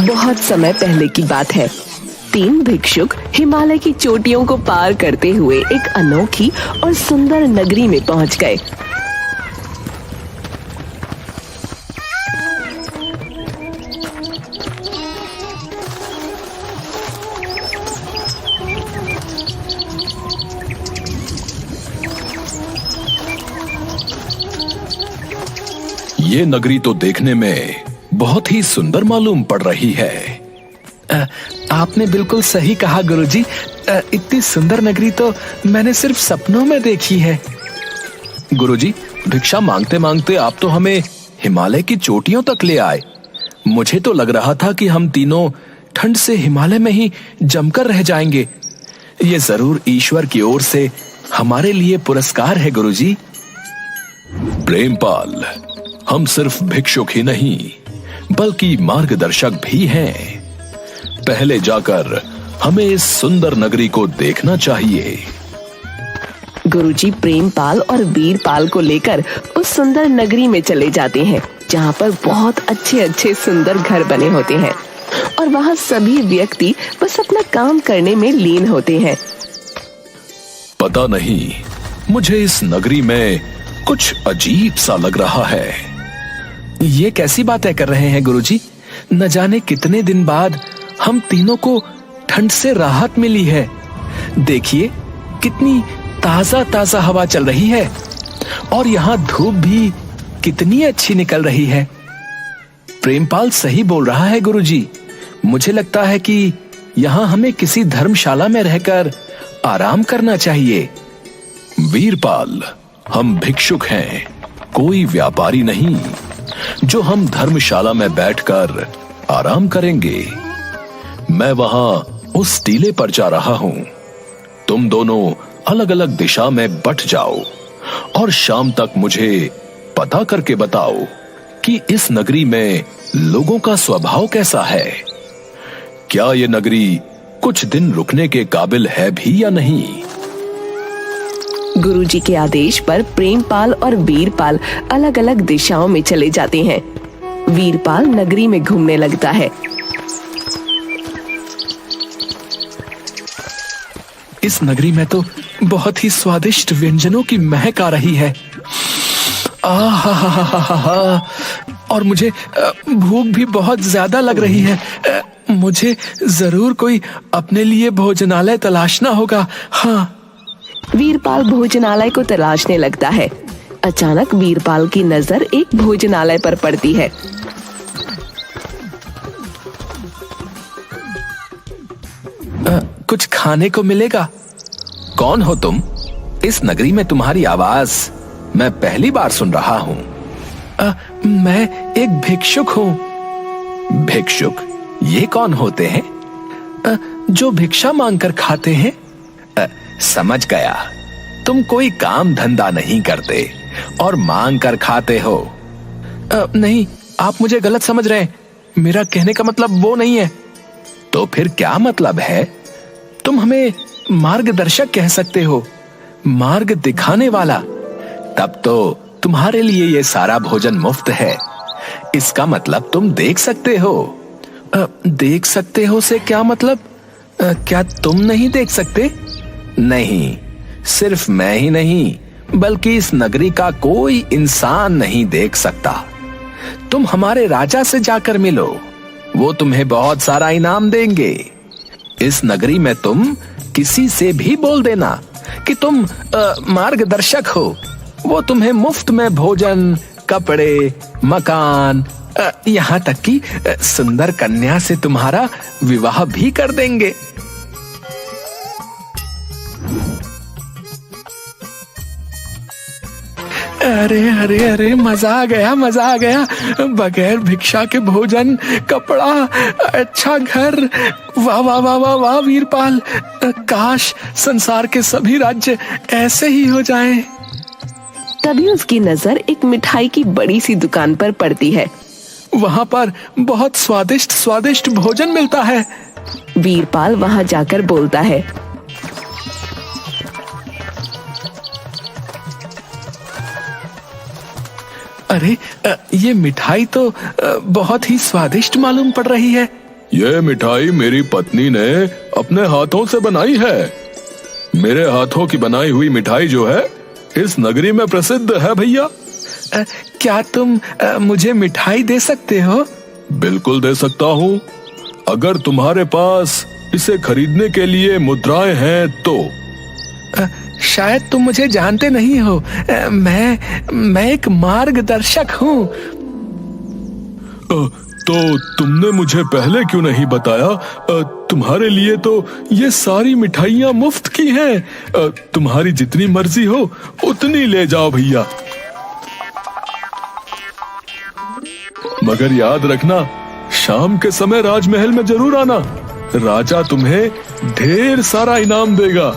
बहुत समय पहले की बात है। 3 भिक्षुक हिमालय की चोटियों को पार करते हुए एक अनोखी और सुंदर नगरी में पहुंच गए। ये नगरी तो देखने में बहुत ही सुंदर मालूम पड़ रही है। आपने बिल्कुल सही कहा गुरुजी। इतनी सुंदर नगरी तो मैंने सिर्फ सपनों में देखी है। गुरुजी, भिक्षा मांगते मांगते आप तो हमें हिमालय की चोटियों तक ले आए। मुझे तो लग रहा था कि हम तीनों ठंड से हिमालय में ही जमकर रह जाएंगे। ये जरूर ईश्वर की ओर से हमारे लिए पुरस्कार है गुरुजी। प्रेमपाल, हम सिर्फ भिक्षुक ही नहीं बल्कि मार्गदर्शक भी हैं। पहले जाकर हमें इस सुंदर नगरी को देखना चाहिए। गुरुजी प्रेमपाल और वीरपाल को लेकर उस सुंदर नगरी में चले जाते हैं, जहाँ पर बहुत अच्छे अच्छे सुंदर घर बने होते हैं और वहाँ सभी व्यक्ति बस अपना काम करने में लीन होते हैं। पता नहीं, मुझे इस नगरी में कुछ अजीब सा लग रहा है। ये कैसी बातें कर रहे हैं गुरुजी? न जाने कितने दिन बाद हम तीनों को ठंड से राहत मिली है। देखिए कितनी ताजा ताजा हवा चल रही है और यहाँ धूप भी कितनी अच्छी निकल रही है। प्रेमपाल सही बोल रहा है गुरुजी। मुझे लगता है कि यहाँ हमें किसी धर्मशाला में रहकर आराम करना चाहिए। वीरपाल, हम भिक्षुक हैं, कोई व्यापारी नहीं जो हम धर्मशाला में बैठकर आराम करेंगे। मैं वहां उस टीले पर जा रहा हूं। तुम दोनों अलग अलग दिशा में बट जाओ और शाम तक मुझे पता करके बताओ कि इस नगरी में लोगों का स्वभाव कैसा है। क्या ये नगरी कुछ दिन रुकने के काबिल है भी या नहीं। गुरुजी के आदेश पर प्रेमपाल और वीरपाल अलग अलग दिशाओं में चले जाते हैं। वीरपाल नगरी में घूमने लगता है। इस नगरी में तो बहुत ही स्वादिष्ट व्यंजनों की महक आ रही है। और मुझे भूख भी बहुत ज्यादा लग रही है। मुझे जरूर कोई अपने लिए भोजनालय तलाशना होगा। हाँ। वीरपाल भोजनालय को तलाशने लगता है। अचानक वीरपाल की नजर एक भोजनालय पर पड़ती है। कुछ खाने को मिलेगा? कौन हो तुम? इस नगरी में तुम्हारी आवाज मैं पहली बार सुन रहा हूँ। मैं एक भिक्षुक हूँ। भिक्षुक? ये कौन होते हैं? जो भिक्षा मांगकर खाते हैं। समझ गया, तुम कोई काम धंधा नहीं करते और मांग कर खाते हो। नहीं, आप मुझे गलत समझ रहे हैं। मेरा कहने का मतलब वो नहीं है। तो फिर क्या मतलब है? तुम हमें मार्गदर्शक कह सकते हो, मार्ग दिखाने वाला। तब तो तुम्हारे लिए ये सारा भोजन मुफ्त है। इसका मतलब तुम देख सकते हो। देख सकते हो से क्या मतलब? क्या तुम नहीं देख सकते? नहीं, सिर्फ मैं ही नहीं बल्कि इस नगरी का कोई इंसान नहीं देख सकता। तुम हमारे राजा से जाकर मिलो, वो तुम्हें बहुत सारा इनाम देंगे। इस नगरी में तुम किसी से भी बोल देना कि तुम मार्गदर्शक हो, वो तुम्हें मुफ्त में भोजन, कपड़े, मकान, यहाँ तक कि सुंदर कन्या से तुम्हारा विवाह भी कर देंगे। अरे अरे अरे, मजा आ गया, मजा आ गया। बगैर भिक्षा के भोजन, कपड़ा, अच्छा घर। वाह वाह वाह वाह वाह वीरपाल, काश संसार के सभी राज्य ऐसे ही हो जाएं। तभी उसकी नजर एक मिठाई की बड़ी सी दुकान पर पड़ती है। वहाँ पर बहुत स्वादिष्ट स्वादिष्ट भोजन मिलता है। वीरपाल वहाँ जाकर बोलता है, अरे ये मिठाई तो बहुत ही स्वादिष्ट मालूम पड़ रही है। ये मिठाई मेरी पत्नी ने अपने हाथों से बनाई है। मेरे हाथों की बनाई हुई मिठाई जो है इस नगरी में प्रसिद्ध है भैया। क्या तुम मुझे मिठाई दे सकते हो? बिल्कुल दे सकता हूँ, अगर तुम्हारे पास इसे खरीदने के लिए मुद्राएं हैं तो। शायद तुम मुझे जानते नहीं हो, मैं एक मार्गदर्शक हूँ। तो तुमने मुझे पहले क्यों नहीं बताया? तुम्हारे लिए तो ये सारी मिठाइयाँ मुफ्त की हैं। तुम्हारी जितनी मर्जी हो उतनी ले जाओ भैया, मगर याद रखना शाम के समय राजमहल में जरूर आना। राजा तुम्हें ढेर सारा इनाम देगा।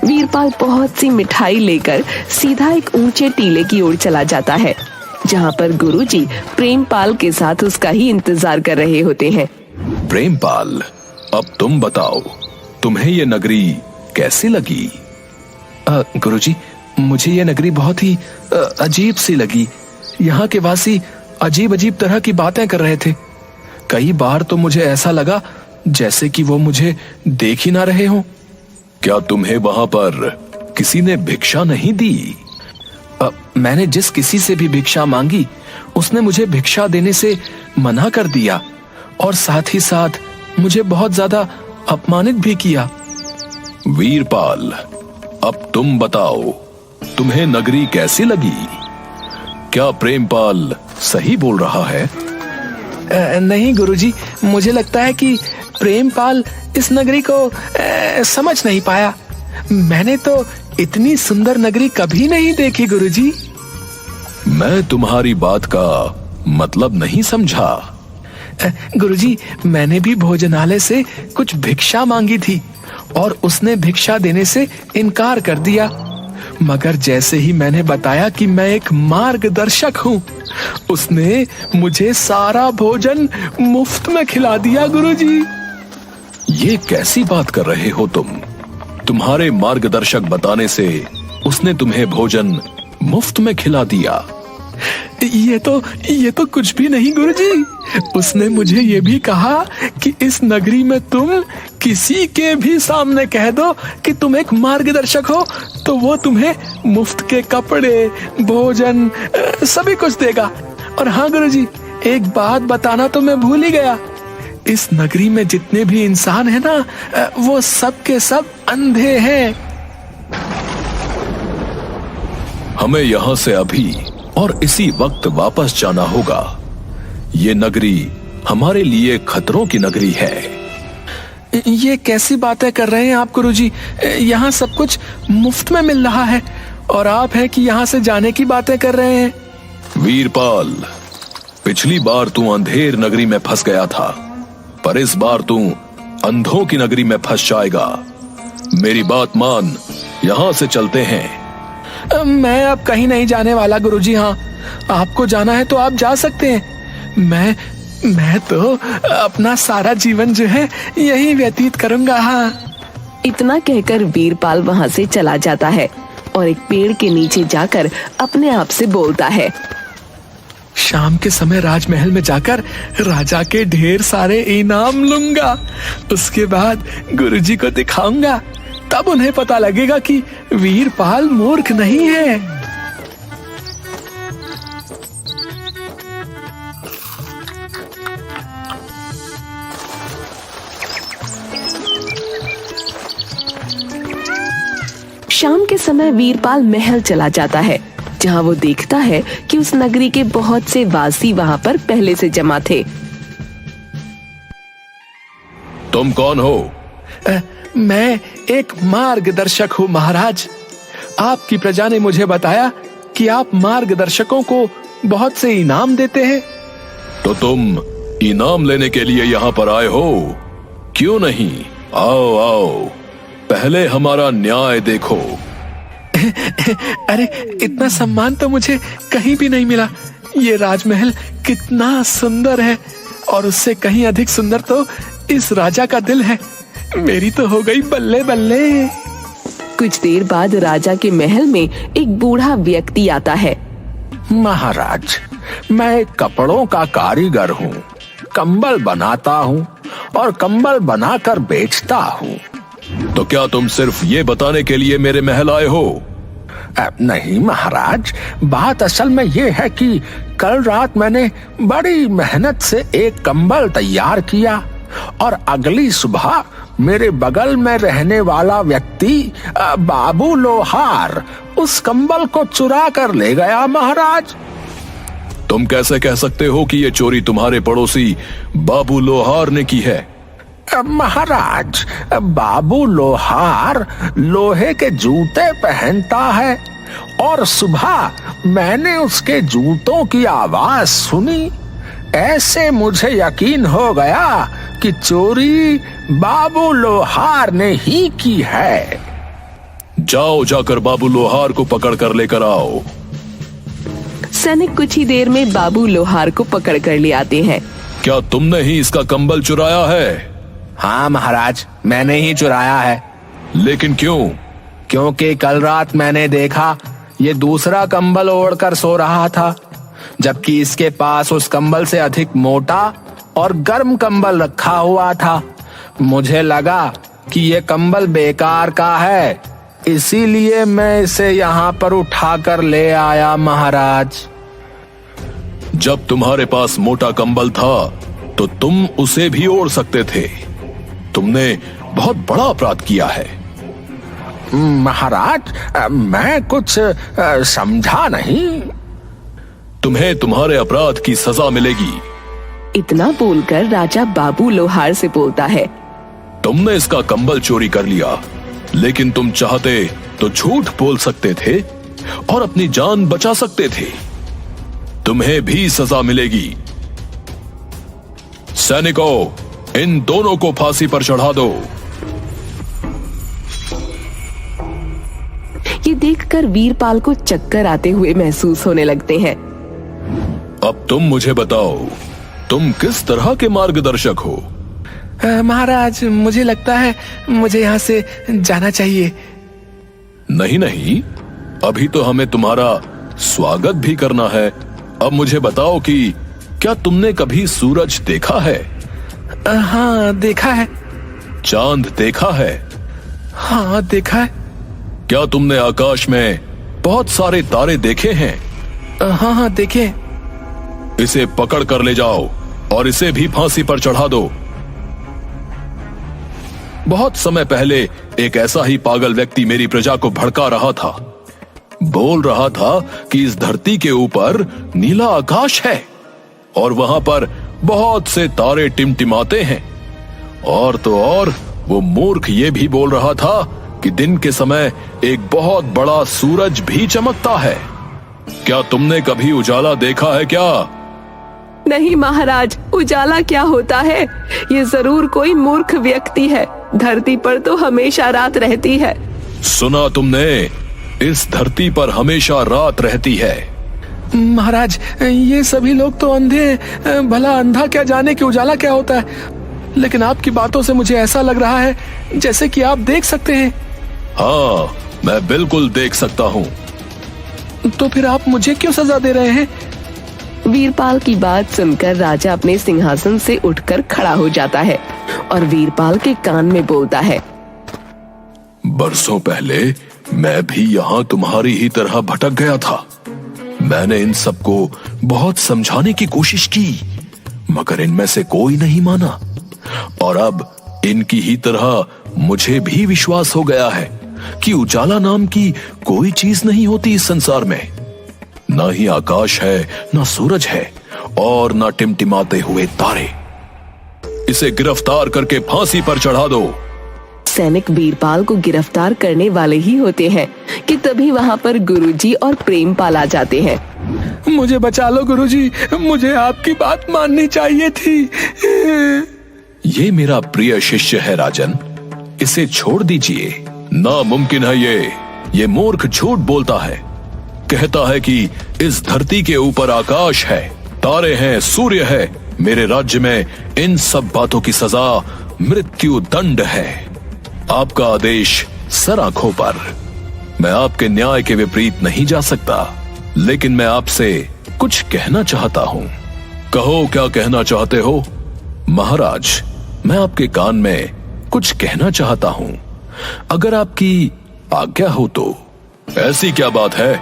वीरपाल बहुत सी मिठाई लेकर सीधा एक ऊंचे टीले की ओर चला जाता है, जहाँ पर गुरुजी प्रेमपाल के साथ उसका ही इंतजार कर रहे होते हैं। प्रेमपाल, अब तुम बताओ, तुम्हें ये नगरी कैसी लगी? गुरुजी, मुझे ये नगरी बहुत ही अजीब सी लगी। यहाँ के वासी अजीब अजीब तरह की बातें कर रहे थे। कई बार तो मुझे ऐसा लगा जैसे कि वो मुझे देख ही ना रहे हों। क्या तुम्हें वहां पर किसी ने भिक्षा नहीं दी? मैंने जिस किसी से भी भिक्षा मांगी उसने मुझे भिक्षा देने से मना कर दिया और साथ ही साथ मुझे बहुत ज्यादा अपमानित भी किया। वीरपाल, अब तुम बताओ, तुम्हें नगरी कैसी लगी? क्या प्रेमपाल सही बोल रहा है? नहीं गुरुजी, मुझे लगता है कि प्रेमपाल इस नगरी को समझ नहीं पाया। मैंने तो इतनी सुंदर नगरी कभी नहीं देखी गुरुजी। मैं तुम्हारी बात का मतलब नहीं समझा। गुरुजी, मैंने भी भोजनालय से कुछ भिक्षा मांगी थी और उसने भिक्षा देने से इनकार कर दिया। मगर जैसे ही मैंने बताया कि मैं एक मार्गदर्शक हूँ, उसने मुझे सारा भोजन मुफ्त में खिला दिया गुरुजी। ये कैसी बात कर रहे हो तुम? तुम्हारे मार्गदर्शक बताने से उसने तुम्हें भोजन मुफ्त में खिला दिया? ये तो कुछ भी नहीं गुरुजी। उसने मुझे ये भी कहा कि इस नगरी में तुम किसी के भी सामने कह दो कि तुम एक मार्गदर्शक हो तो वो तुम्हें मुफ्त के कपड़े, भोजन, सभी कुछ देगा। और हाँ गुरुजी, एक बात बताना तो मैं भूल ही गया। इस नगरी में जितने भी इंसान हैं ना, वो सब के सब अंधे हैं। हमें यहाँ से अभी और इसी वक्त वापस जाना होगा। ये नगरी हमारे लिए खतरों की नगरी है। ये कैसी बातें कर रहे हैं आप गुरुजी? यहाँ सब कुछ मुफ्त में मिल रहा है और आप हैं कि यहाँ से जाने की बातें कर रहे हैं। वीरपाल, पिछली बार तू अंधेर नगरी में फंस गया था, पर इस बार तू अंधों की नगरी में फंस जाएगा। मेरी बात मान, यहाँ से चलते हैं। मैं अब कहीं नहीं जाने वाला गुरुजी। हाँ, आपको जाना है तो आप जा सकते हैं। मैं तो अपना सारा जीवन जो है यही व्यतीत करूंगा। हाँ। इतना कहकर वीरपाल वहाँ से चला जाता है और एक पेड़ के नीचे जाकर अपने आप से बोलता है, शाम के समय राजमहल में जाकर राजा के ढेर सारे इनाम लूंगा। उसके बाद गुरुजी को दिखाऊंगा, तब उन्हें पता लगेगा कि वीरपाल मूर्ख नहीं है। शाम के समय वीरपाल महल चला जाता है, जहाँ वो देखता है कि उस नगरी के बहुत से वासी वहाँ पर पहले से जमा थे। तुम कौन हो? मैं एक मार्गदर्शक हूँ महाराज। आपकी प्रजा ने मुझे बताया कि आप मार्गदर्शकों को बहुत से इनाम देते हैं। तो तुम इनाम लेने के लिए यहाँ पर आए हो? क्यों नहीं, आओ आओ, पहले हमारा न्याय देखो। अरे, इतना सम्मान तो मुझे कहीं भी नहीं मिला। ये राजमहल कितना सुंदर है और उससे कहीं अधिक सुंदर तो इस राजा का दिल है। मेरी तो हो गई बल्ले बल्ले। कुछ देर बाद राजा के महल में एक बूढ़ा व्यक्ति आता है। महाराज, मैं एक कपड़ों का कारीगर हूँ, कंबल बनाता हूँ और कंबल बनाकर बेचता हूँ। तो क्या तुम सिर्फ ये बताने के लिए मेरे महल आए हो? नहीं महाराज, बात असल में ये है कि कल रात मैंने बड़ी मेहनत से एक कंबल तैयार किया और अगली सुबह मेरे बगल में रहने वाला व्यक्ति बाबू लोहार उस कंबल को चुरा कर ले गया महाराज। तुम कैसे कह सकते हो कि ये चोरी तुम्हारे पड़ोसी बाबू लोहार ने की है? महाराज, बाबू लोहार लोहे के जूते पहनता है और सुबह मैंने उसके जूतों की आवाज सुनी। ऐसे मुझे यकीन हो गया कि चोरी बाबू लोहार ने ही की है। जाओ, जाकर बाबू लोहार को पकड़ कर लेकर आओ। सैनिक कुछ ही देर में बाबू लोहार को पकड़ कर ले आते हैं। क्या तुमने ही इसका कंबल चुराया है? हाँ महाराज, मैंने ही चुराया है। लेकिन क्यों? क्योंकि कल रात मैंने देखा ये दूसरा कंबल ओढ़कर सो रहा था, जबकि इसके पास उस कंबल से अधिक मोटा और गर्म कंबल रखा हुआ था। मुझे लगा कि ये कंबल बेकार का है, इसीलिए मैं इसे यहाँ पर उठाकर ले आया महाराज। जब तुम्हारे पास मोटा कंबल था तो तुम उसे भी ओढ़ सकते थे। तुमने बहुत बड़ा अपराध किया है। महाराज, मैं कुछ समझा नहीं। तुम्हें तुम्हारे अपराध की सजा मिलेगी। इतना बोलकर राजा बाबू लोहार से बोलता है। तुमने इसका कंबल चोरी कर लिया, लेकिन तुम चाहते तो झूठ बोल सकते थे और अपनी जान बचा सकते थे। तुम्हें भी सजा मिलेगी। सैनिकों, इन दोनों को फांसी पर चढ़ा दो। ये देखकर वीरपाल को चक्कर आते हुए महसूस होने लगते हैं। अब तुम मुझे बताओ, तुम किस तरह के मार्गदर्शक हो? महाराज, मुझे लगता है मुझे यहाँ से जाना चाहिए। नहीं नहीं, अभी तो हमें तुम्हारा स्वागत भी करना है। अब मुझे बताओ कि क्या तुमने कभी सूरज देखा है? हाँ, देखा है। चांद देखा है? हाँ, देखा है। क्या तुमने आकाश में बहुत सारे तारे देखे हैं? हाँ हाँ, देखे। इसे पकड़ कर ले जाओ और इसे भी फांसी पर चढ़ा दो। बहुत समय पहले एक ऐसा ही पागल व्यक्ति मेरी प्रजा को भड़का रहा था। बोल रहा था कि इस धरती के ऊपर नीला आकाश है और वहां पर बहुत से तारे टिमटिमाते हैं। और तो और वो मूर्ख ये भी बोल रहा था कि दिन के समय एक बहुत बड़ा सूरज भी चमकता है। क्या तुमने कभी उजाला देखा है क्या? नहीं महाराज, उजाला क्या होता है? ये जरूर कोई मूर्ख व्यक्ति है। धरती पर तो हमेशा रात रहती है। सुना तुमने? इस धरती पर हमेशा रात रहती है। महाराज, ये सभी लोग तो अंधे हैं। भला अंधा क्या जाने कि उजाला क्या होता है। लेकिन आपकी बातों से मुझे ऐसा लग रहा है जैसे कि आप देख सकते हैं। हाँ, मैं बिल्कुल देख सकता हूँ। तो फिर आप मुझे क्यों सजा दे रहे हैं? वीरपाल की बात सुनकर राजा अपने सिंहासन से उठकर खड़ा हो जाता है और वीरपाल के कान में बोलता है। बरसों पहले मैं भी यहाँ तुम्हारी ही तरह भटक गया था। मैंने इन सबको बहुत समझाने की कोशिश की, मगर इनमें से कोई नहीं माना। और अब इनकी ही तरह मुझे भी विश्वास हो गया है कि उजाला नाम की कोई चीज नहीं होती इस संसार में। ना ही आकाश है, ना सूरज है और ना टिमटिमाते हुए तारे। इसे गिरफ्तार करके फांसी पर चढ़ा दो। सैनिक वीरपाल को गिरफ्तार करने वाले ही होते हैं कि तभी वहाँ पर गुरुजी और प्रेमपाल आ जाते हैं। मुझे बचा लो गुरुजी, मुझे आपकी बात माननी चाहिए थी। ये मेरा प्रिय शिष्य है राजन, इसे छोड़ दीजिए। नामुमकिन है ये मूर्ख झूठ बोलता है। कहता है कि इस धरती के ऊपर आकाश है, तारे हैं, सूर्य है। मेरे राज्य में इन सब बातों की सजा मृत्यु दंड है। आपका आदेश सर आंखों पर। मैं आपके न्याय के विपरीत नहीं जा सकता, लेकिन मैं आपसे कुछ कहना चाहता हूं। कहो, क्या कहना चाहते हो? महाराज, मैं आपके कान में कुछ कहना चाहता हूं, अगर आपकी आज्ञा हो तो। ऐसी क्या बात है?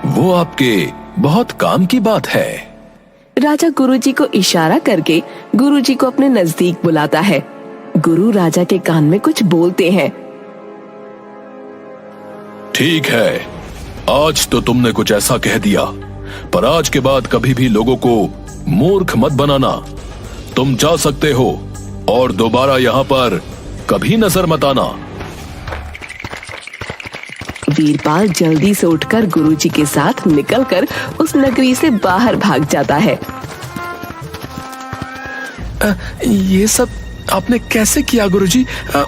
वो आपके बहुत काम की बात है। राजा गुरुजी को इशारा करके गुरुजी को अपने नजदीक बुलाता है। गुरु राजा के कान में कुछ बोलते हैं। ठीक है, आज तो तुमने कुछ ऐसा कह दिया, पर आज के बाद कभी भी लोगों को मूर्ख मत बनाना। तुम जा सकते हो और दोबारा यहाँ पर कभी नजर मत आना। वीरपाल जल्दी से उठकर गुरुजी के साथ निकलकर उस नगरी से बाहर भाग जाता है। ये सब आपने कैसे किया गुरुजी?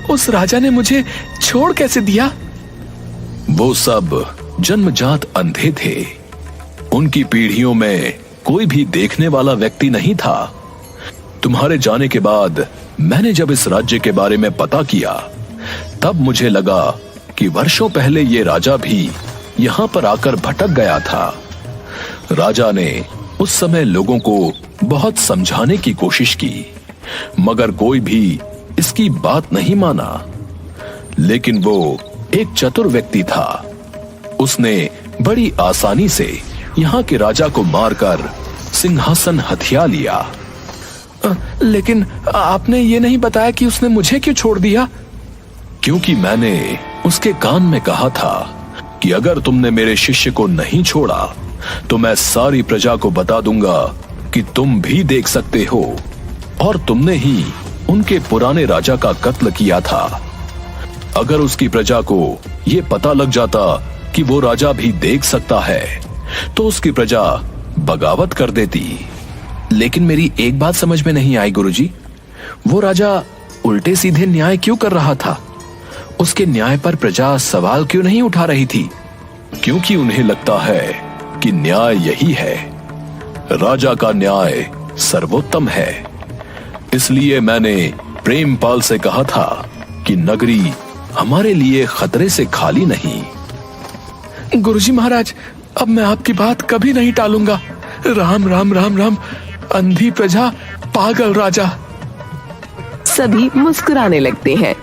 उस राजा ने मुझे छोड़ कैसे दिया? वो सब जन्मजात अंधे थे। उनकी पीढ़ियों में कोई भी देखने वाला व्यक्ति नहीं था। तुम्हारे जाने के बाद मैंने जब इस राज्य के बारे में पता किया, तब मुझे लगा कि वर्षों पहले ये राजा भी यहाँ पर आकर भटक गया था। राजा ने उस समय लोगों को बहुत समझाने की कोशिश की, मगर कोई भी इसकी बात नहीं माना। लेकिन वो एक चतुर व्यक्ति था। उसने बड़ी आसानी से यहाँ के राजा को मारकर सिंहासन हथिया लिया। लेकिन आपने ये नहीं बताया कि उसने मुझे क्यों छोड़ दिया? क्योंकि मैंने उसके कान में कहा था कि अगर तुमने मेरे शिष्य को नहीं छोड़ा तो मैं सारी प्रजा को बता दूंगा कि तुम भी देख सकते हो और तुमने ही उनके पुराने राजा का कत्ल किया था। अगर उसकी प्रजा को यह पता लग जाता कि वो राजा भी देख सकता है तो उसकी प्रजा बगावत कर देती। लेकिन मेरी एक बात समझ में नहीं आई गुरुजी, वो राजा उल्टे सीधे न्याय क्यों कर रहा था? उसके न्याय पर प्रजा सवाल क्यों नहीं उठा रही थी? क्योंकि उन्हें लगता है कि न्याय यही है, राजा का न्याय सर्वोत्तम है। इसलिए मैंने प्रेमपाल से कहा था कि नगरी हमारे लिए खतरे से खाली नहीं। गुरुजी महाराज, अब मैं आपकी बात कभी नहीं टालूंगा। राम राम राम राम, अंधी प्रजा, पागल राजा। सभी मुस्कुराने लगते हैं।